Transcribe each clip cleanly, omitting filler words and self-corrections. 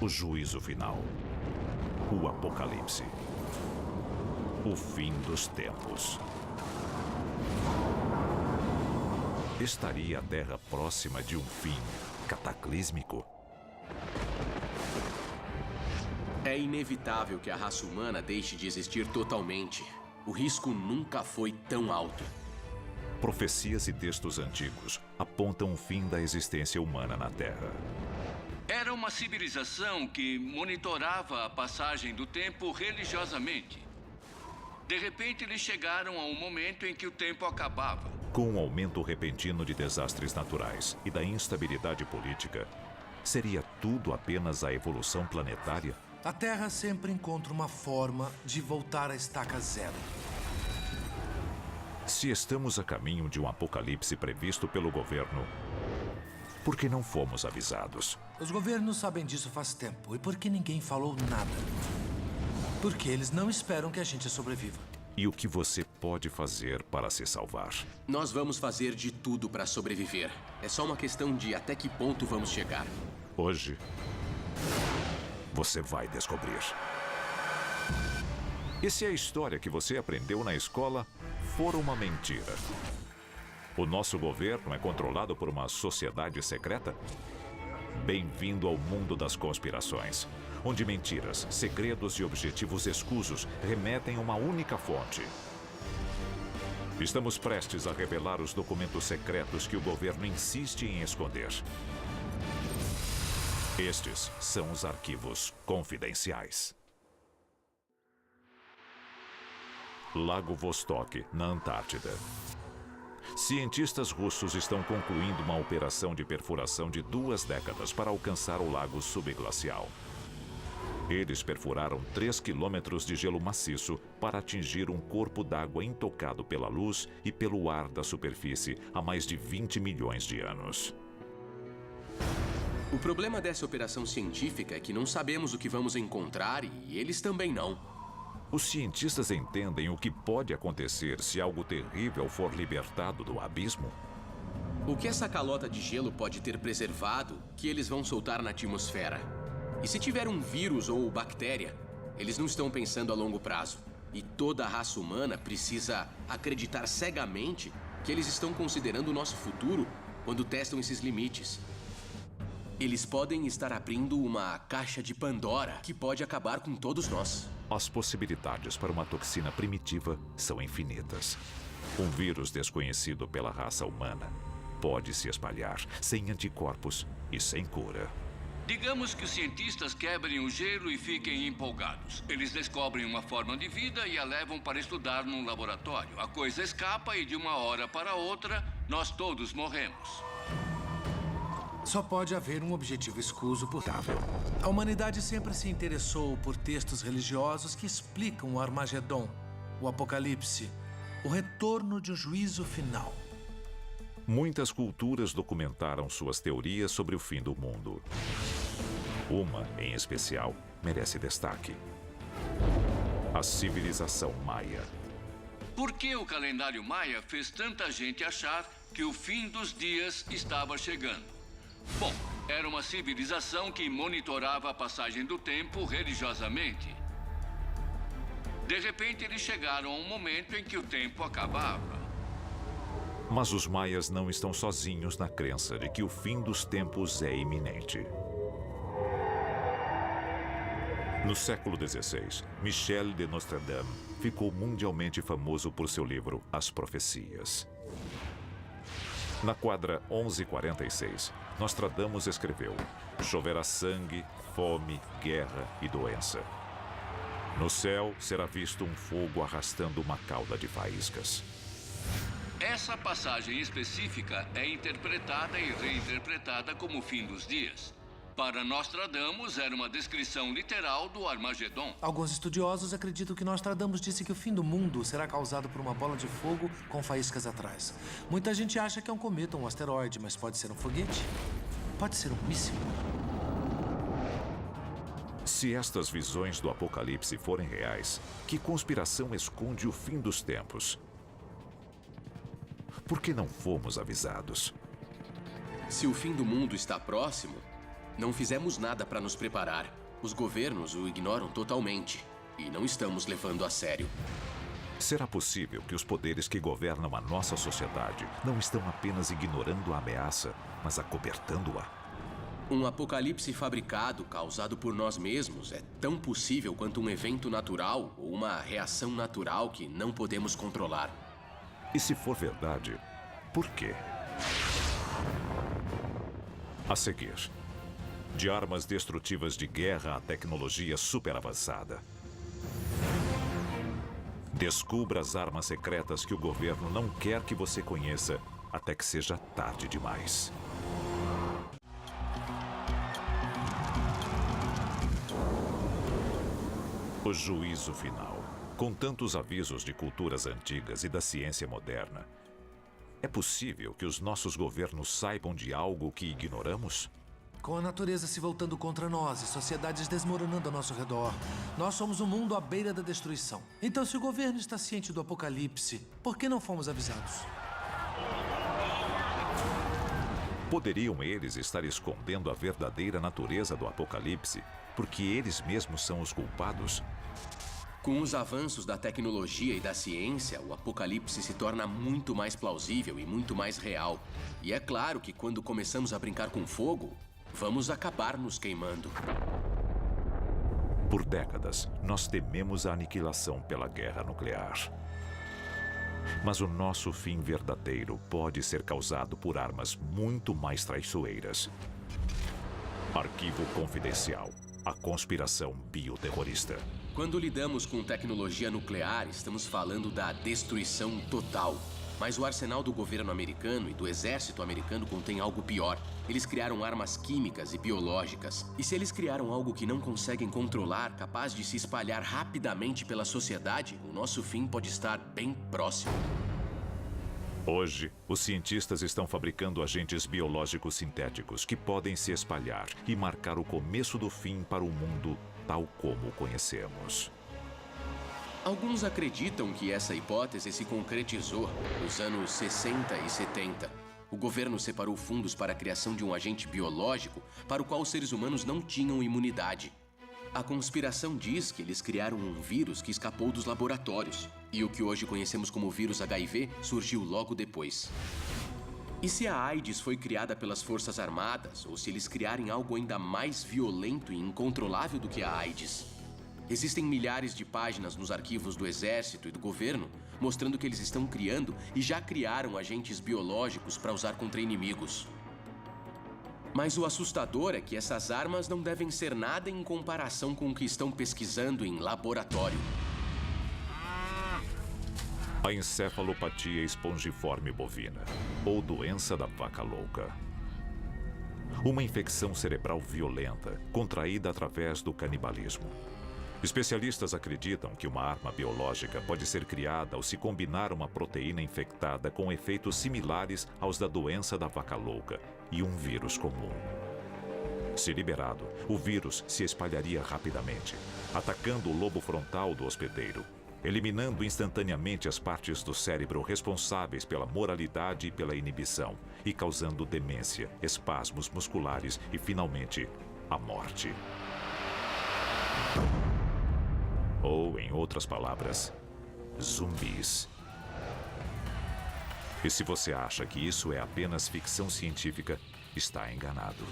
O juízo final. O apocalipse. O fim dos tempos. Estaria a Terra próxima de um fim cataclísmico? É inevitável que a raça humana deixe de existir totalmente. O risco nunca foi tão alto. Profecias e textos antigos apontam o fim da existência humana na Terra. Era uma civilização que monitorava a passagem do tempo religiosamente. De repente, eles chegaram a um momento em que o tempo acabava. Com o aumento repentino de desastres naturais e da instabilidade política, seria tudo apenas a evolução planetária? A Terra sempre encontra uma forma de voltar à estaca zero. Se estamos a caminho de um apocalipse previsto pelo governo, por que não fomos avisados? Os governos sabem disso faz tempo. E por que ninguém falou nada? Porque eles não esperam que a gente sobreviva. E o que você pode fazer para se salvar? Nós vamos fazer de tudo para sobreviver. É só uma questão de até que ponto vamos chegar. Hoje, você vai descobrir. E se a história que você aprendeu na escola for uma mentira? O nosso governo é controlado por uma sociedade secreta? Bem-vindo ao mundo das conspirações, onde mentiras, segredos e objetivos escusos remetem a uma única fonte. Estamos prestes a revelar os documentos secretos que o governo insiste em esconder. Estes são os arquivos confidenciais. Lago Vostok, na Antártida. Cientistas russos estão concluindo uma operação de perfuração de 2 décadas para alcançar o lago subglacial. Eles perfuraram 3 quilômetros de gelo maciço para atingir um corpo d'água intocado pela luz e pelo ar da superfície há mais de 20 milhões de anos. O problema dessa operação científica é que não sabemos o que vamos encontrar e eles também não. Os cientistas entendem o que pode acontecer se algo terrível for libertado do abismo? O que essa calota de gelo pode ter preservado que eles vão soltar na atmosfera? E se tiver um vírus ou bactéria, eles não estão pensando a longo prazo. E toda a raça humana precisa acreditar cegamente que eles estão considerando o nosso futuro quando testam esses limites. Eles podem estar abrindo uma caixa de Pandora que pode acabar com todos nós. As possibilidades para uma toxina primitiva são infinitas. Um vírus desconhecido pela raça humana pode se espalhar sem anticorpos e sem cura. Digamos que os cientistas quebrem o gelo e fiquem empolgados. Eles descobrem uma forma de vida e a levam para estudar num laboratório. A coisa escapa e de uma hora para outra, nós todos morremos. Só pode haver um objetivo escuso possível. A humanidade sempre se interessou por textos religiosos que explicam o Armagedon, o Apocalipse, o retorno de um juízo final. Muitas culturas documentaram suas teorias sobre o fim do mundo. Uma, em especial, merece destaque: a civilização maia. Por que o calendário maia fez tanta gente achar que o fim dos dias estava chegando? Bom, era uma civilização que monitorava a passagem do tempo religiosamente. De repente, eles chegaram a um momento em que o tempo acabava. Mas os maias não estão sozinhos na crença de que o fim dos tempos é iminente. No século XVI, Michel de Nostradame ficou mundialmente famoso por seu livro As Profecias. Na quadra 1146, Nostradamus escreveu: choverá sangue, fome, guerra e doença. No céu será visto um fogo arrastando uma cauda de faíscas. Essa passagem específica é interpretada e reinterpretada como o fim dos dias. Para Nostradamus, era uma descrição literal do Armagedon. Alguns estudiosos acreditam que Nostradamus disse que o fim do mundo será causado por uma bola de fogo com faíscas atrás. Muita gente acha que é um cometa ou um asteroide, mas pode ser um foguete. Pode ser um míssil. Se estas visões do Apocalipse forem reais, que conspiração esconde o fim dos tempos? Por que não fomos avisados? Se o fim do mundo está próximo, Não fizemos nada para nos preparar. Os governos o ignoram totalmente. E não estamos levando a sério. Será possível que os poderes que governam a nossa sociedade não estão apenas ignorando a ameaça, mas acobertando-a? Um apocalipse fabricado, causado por nós mesmos, é tão possível quanto um evento natural ou uma reação natural que não podemos controlar. E se for verdade, por quê? A seguir, de armas destrutivas de guerra à tecnologia superavançada. Descubra as armas secretas que o governo não quer que você conheça até que seja tarde demais. O juízo final. Com tantos avisos de culturas antigas e da ciência moderna, é possível que os nossos governos saibam de algo que ignoramos? Com a natureza se voltando contra nós e sociedades desmoronando ao nosso redor, nós somos um mundo à beira da destruição. Então, se o governo está ciente do apocalipse, por que não fomos avisados? Poderiam eles estar escondendo a verdadeira natureza do apocalipse, porque eles mesmos são os culpados? Com os avanços da tecnologia e da ciência, o apocalipse se torna muito mais plausível e muito mais real. E é claro que quando começamos a brincar com fogo, vamos acabar nos queimando. Por décadas, nós tememos a aniquilação pela guerra nuclear. Mas o nosso fim verdadeiro pode ser causado por armas muito mais traiçoeiras. Arquivo confidencial. A conspiração bioterrorista. Quando lidamos com tecnologia nuclear, estamos falando da destruição total. Mas o arsenal do governo americano e do exército americano contém algo pior. Eles criaram armas químicas e biológicas. E se eles criaram algo que não conseguem controlar, capaz de se espalhar rapidamente pela sociedade, o nosso fim pode estar bem próximo. Hoje, os cientistas estão fabricando agentes biológicos sintéticos que podem se espalhar e marcar o começo do fim para o mundo tal como o conhecemos. Alguns acreditam que essa hipótese se concretizou nos anos 60 e 70. O governo separou fundos para a criação de um agente biológico para o qual os seres humanos não tinham imunidade. A conspiração diz que eles criaram um vírus que escapou dos laboratórios. E o que hoje conhecemos como vírus HIV surgiu logo depois. E se a AIDS foi criada pelas Forças Armadas, ou se eles criarem algo ainda mais violento e incontrolável do que a AIDS? Existem milhares de páginas nos arquivos do Exército e do governo mostrando que eles estão criando e já criaram agentes biológicos para usar contra inimigos. Mas o assustador é que essas armas não devem ser nada em comparação com o que estão pesquisando em laboratório. A encefalopatia espongiforme bovina, ou doença da vaca louca. Uma infecção cerebral violenta, contraída através do canibalismo. Especialistas acreditam que uma arma biológica pode ser criada ao se combinar uma proteína infectada com efeitos similares aos da doença da vaca louca e um vírus comum. Se liberado, o vírus se espalharia rapidamente, atacando o lobo frontal do hospedeiro, eliminando instantaneamente as partes do cérebro responsáveis pela moralidade e pela inibição, e causando demência, espasmos musculares e, finalmente, a morte. Ou, em outras palavras, zumbis. E se você acha que isso é apenas ficção científica, está enganado.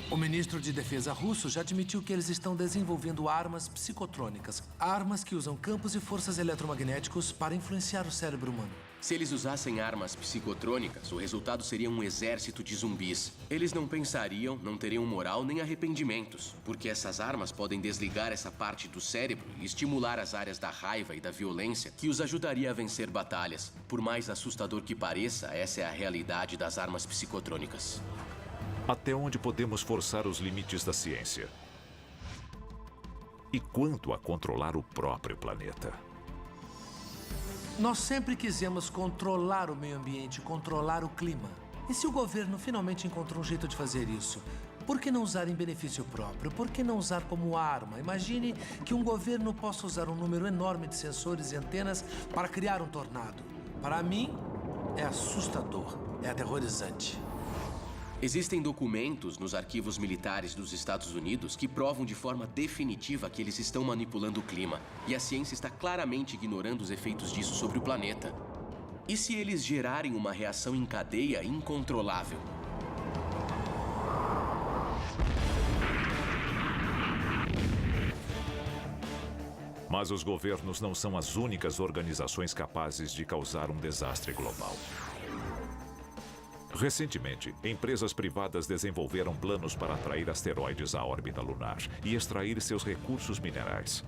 O ministro de Defesa russo já admitiu que eles estão desenvolvendo armas psicotrônicas. Armas que usam campos e forças eletromagnéticos para influenciar o cérebro humano. Se eles usassem armas psicotrônicas, o resultado seria um exército de zumbis. Eles não pensariam, não teriam moral nem arrependimentos, porque essas armas podem desligar essa parte do cérebro e estimular as áreas da raiva e da violência que os ajudaria a vencer batalhas. Por mais assustador que pareça, essa é a realidade das armas psicotrônicas. Até onde podemos forçar os limites da ciência? E quanto a controlar o próprio planeta? Nós sempre quisemos controlar o meio ambiente, controlar o clima. E se o governo finalmente encontrou um jeito de fazer isso? Por que não usar em benefício próprio? Por que não usar como arma? Imagine que um governo possa usar um número enorme de sensores e antenas para criar um tornado. Para mim, é assustador, é aterrorizante. Existem documentos nos arquivos militares dos Estados Unidos que provam de forma definitiva que eles estão manipulando o clima. E a ciência está claramente ignorando os efeitos disso sobre o planeta. E se eles gerarem uma reação em cadeia incontrolável? Mas os governos não são as únicas organizações capazes de causar um desastre global. Recentemente, empresas privadas desenvolveram planos para atrair asteroides à órbita lunar e extrair seus recursos minerais.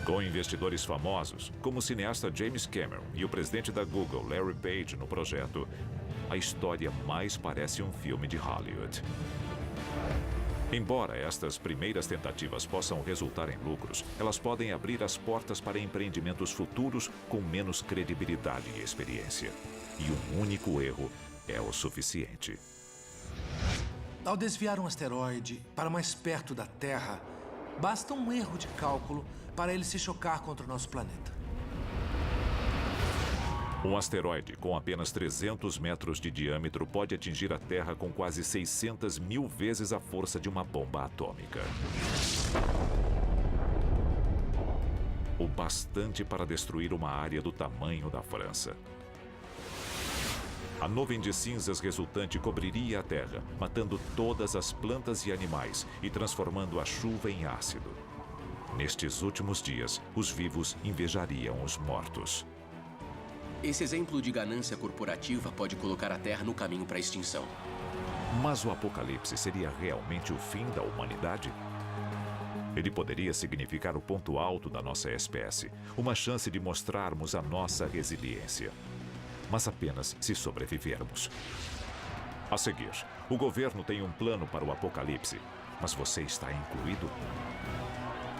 Com investidores famosos, como o cineasta James Cameron e o presidente da Google, Larry Page, no projeto, a história mais parece um filme de Hollywood. Embora estas primeiras tentativas possam resultar em lucros, elas podem abrir as portas para empreendimentos futuros com menos credibilidade e experiência. E um único erro é o suficiente. Ao desviar um asteroide para mais perto da Terra, basta um erro de cálculo para ele se chocar contra o nosso planeta. Um asteroide com apenas 300 metros de diâmetro pode atingir a Terra com quase 600 mil vezes a força de uma bomba atômica. O bastante para destruir uma área do tamanho da França. A nuvem de cinzas resultante cobriria a Terra, matando todas as plantas e animais e transformando a chuva em ácido. Nestes últimos dias, os vivos invejariam os mortos. Esse exemplo de ganância corporativa pode colocar a Terra no caminho para a extinção. Mas o apocalipse seria realmente o fim da humanidade? Ele poderia significar o ponto alto da nossa espécie, uma chance de mostrarmos a nossa resiliência. Mas apenas se sobrevivermos. A seguir, o governo tem um plano para o apocalipse, mas você está incluído?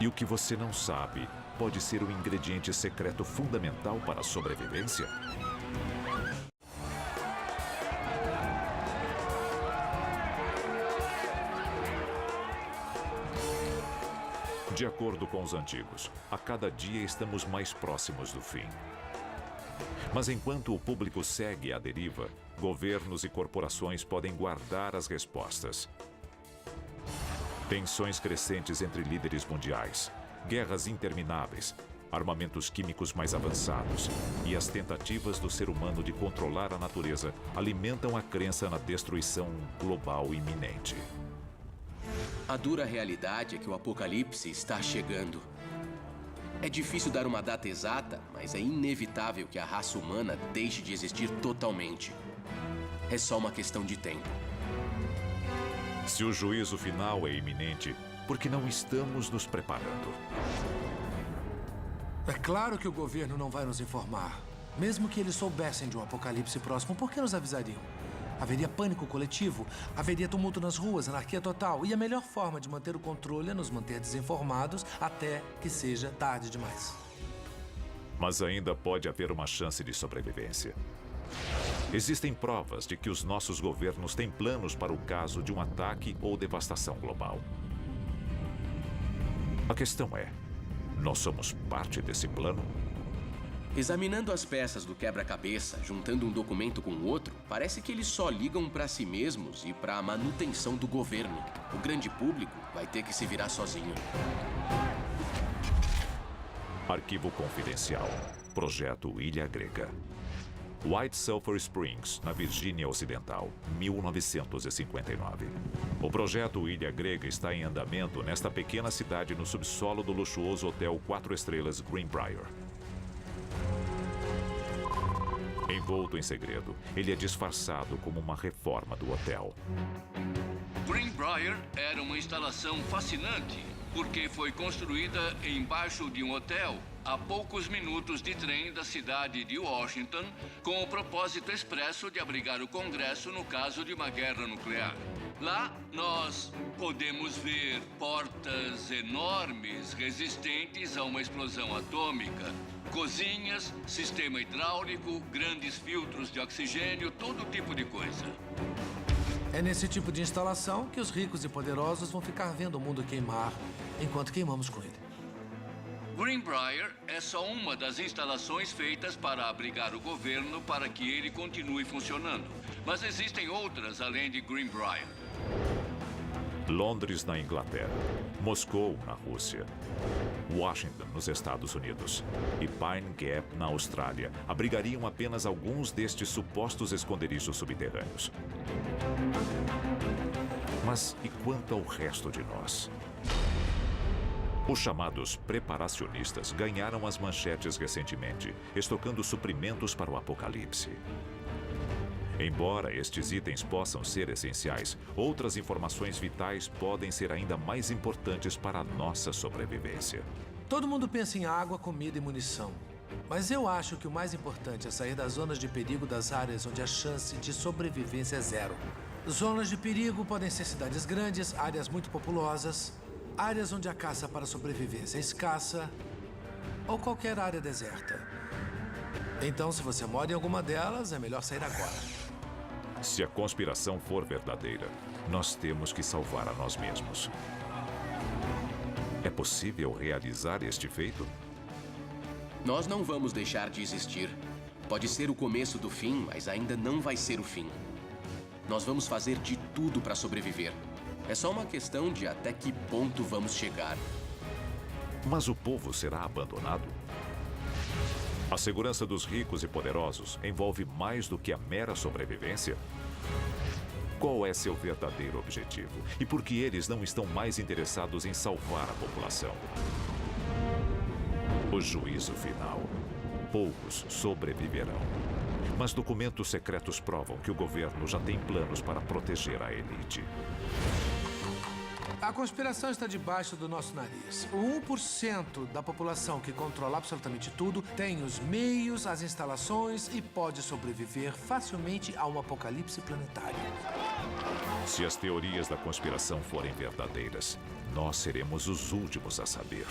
E o que você não sabe pode ser o ingrediente secreto fundamental para a sobrevivência? De acordo com os antigos, a cada dia estamos mais próximos do fim. Mas enquanto o público segue à deriva, governos e corporações podem guardar as respostas. Tensões crescentes entre líderes mundiais, guerras intermináveis, armamentos químicos mais avançados e as tentativas do ser humano de controlar a natureza alimentam a crença na destruição global iminente. A dura realidade é que o apocalipse está chegando. É difícil dar uma data exata, mas é inevitável que a raça humana deixe de existir totalmente. É só uma questão de tempo. Se o juízo final é iminente, por que não estamos nos preparando? É claro que o governo não vai nos informar. Mesmo que eles soubessem de um apocalipse próximo, por que nos avisariam? Haveria pânico coletivo, haveria tumulto nas ruas, anarquia total. E a melhor forma de manter o controle é nos manter desinformados até que seja tarde demais. Mas ainda pode haver uma chance de sobrevivência. Existem provas de que os nossos governos têm planos para o caso de um ataque ou devastação global. A questão é, nós somos parte desse plano? Examinando as peças do quebra-cabeça, juntando um documento com o outro, parece que eles só ligam para si mesmos e para a manutenção do governo. O grande público vai ter que se virar sozinho. Arquivo confidencial. Projeto Ilha Grega. White Sulphur Springs, na Virgínia Ocidental, 1959. O projeto Ilha Grega está em andamento nesta pequena cidade no subsolo do luxuoso hotel 4 estrelas Greenbrier. Envolto em segredo, ele é disfarçado como uma reforma do hotel. Greenbrier era uma instalação fascinante, porque foi construída embaixo de um hotel a poucos minutos de trem da cidade de Washington, com o propósito expresso de abrigar o Congresso no caso de uma guerra nuclear. Lá, nós podemos ver portas enormes resistentes a uma explosão atômica, cozinhas, sistema hidráulico, grandes filtros de oxigênio, todo tipo de coisa. É nesse tipo de instalação que os ricos e poderosos vão ficar vendo o mundo queimar enquanto queimamos com ele. Greenbrier é só uma das instalações feitas para abrigar o governo para que ele continue funcionando. Mas existem outras além de Greenbrier. Londres, na Inglaterra. Moscou, na Rússia. Washington, nos Estados Unidos. E Pine Gap, na Austrália, abrigariam apenas alguns destes supostos esconderijos subterrâneos. Mas e quanto ao resto de nós? Os chamados preparacionistas ganharam as manchetes recentemente, estocando suprimentos para o apocalipse. Embora estes itens possam ser essenciais, outras informações vitais podem ser ainda mais importantes para a nossa sobrevivência. Todo mundo pensa em água, comida e munição. Mas eu acho que o mais importante é sair das zonas de perigo das áreas onde a chance de sobrevivência é zero. Zonas de perigo podem ser cidades grandes, áreas muito populosas, áreas onde a caça para sobrevivência é escassa ou qualquer área deserta. Então, se você mora em alguma delas, é melhor sair agora. Se a conspiração for verdadeira, nós temos que salvar a nós mesmos. É possível realizar este feito? Nós não vamos deixar de existir. Pode ser o começo do fim, mas ainda não vai ser o fim. Nós vamos fazer de tudo para sobreviver. É só uma questão de até que ponto vamos chegar. Mas o povo será abandonado? A segurança dos ricos e poderosos envolve mais do que a mera sobrevivência? Qual é seu verdadeiro objetivo? E por que eles não estão mais interessados em salvar a população? O juízo final. Poucos sobreviverão. Mas documentos secretos provam que o governo já tem planos para proteger a elite. A conspiração está debaixo do nosso nariz. O 1% da população que controla absolutamente tudo tem os meios, as instalações e pode sobreviver facilmente a um apocalipse planetário. Se as teorias da conspiração forem verdadeiras, nós seremos os últimos a saber.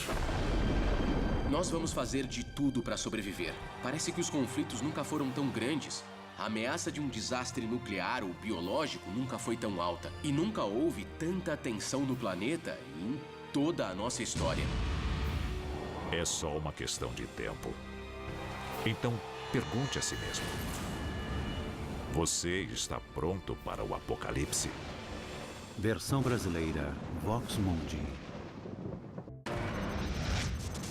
Nós vamos fazer de tudo para sobreviver. Parece que os conflitos nunca foram tão grandes. A ameaça de um desastre nuclear ou biológico nunca foi tão alta. E nunca houve tanta tensão no planeta em toda a nossa história. É só uma questão de tempo. Então, pergunte a si mesmo. Você está pronto para o apocalipse? Versão brasileira, Vox Mundi.